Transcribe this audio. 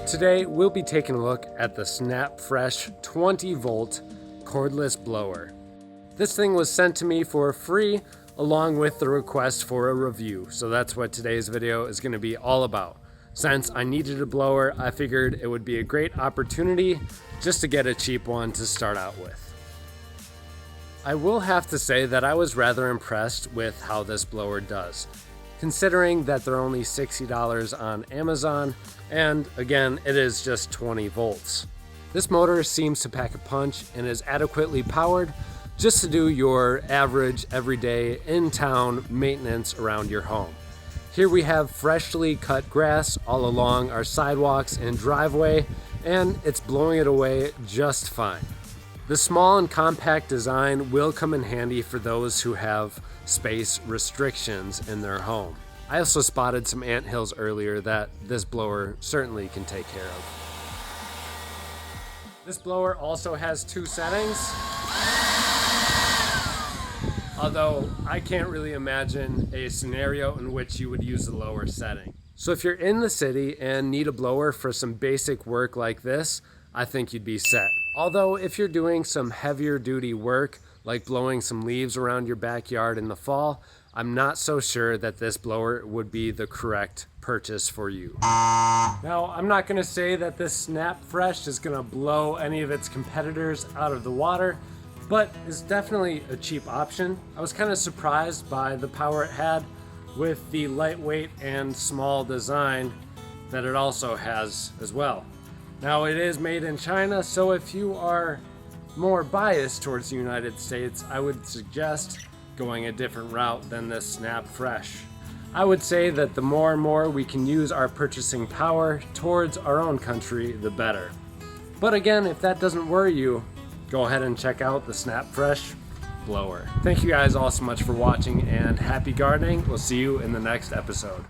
Today, we'll be taking a look at the SnapFresh 20 volt cordless blower. This thing was sent to me for free along with the request for a review, so that's what today's video is going to be all about. Since I needed a blower, I figured it would be a great opportunity just to get a cheap one to start out with. I will have to say that I was rather impressed with how this blower does, considering that they're only $60 on Amazon, and again, it is just 20 volts. This motor seems to pack a punch and is adequately powered just to do your average, everyday, in-town maintenance around your home. Here we have freshly cut grass all along our sidewalks and driveway, and it's blowing it away just fine. The small and compact design will come in handy for those who have space restrictions in their home. I also spotted some anthills earlier that this blower certainly can take care of. This blower also has two settings, although I can't really imagine a scenario in which you would use the lower setting. So if you're in the city and need a blower for some basic work like this, I think you'd be set. Although if you're doing some heavier duty work, like blowing some leaves around your backyard in the fall, I'm not so sure that this blower would be the correct purchase for you. Now, I'm not gonna say that this SnapFresh is gonna blow any of its competitors out of the water, but it's definitely a cheap option. I was kind of surprised by the power it had with the lightweight and small design that it also has as well. Now, it is made in China, so if you are more biased towards the United States, I would suggest going a different route than this SnapFresh. I would say that the more and more we can use our purchasing power towards our own country, the better. But again, if that doesn't worry you, go ahead and check out the SnapFresh blower. Thank you guys all so much for watching, and happy gardening. We'll see you in the next episode.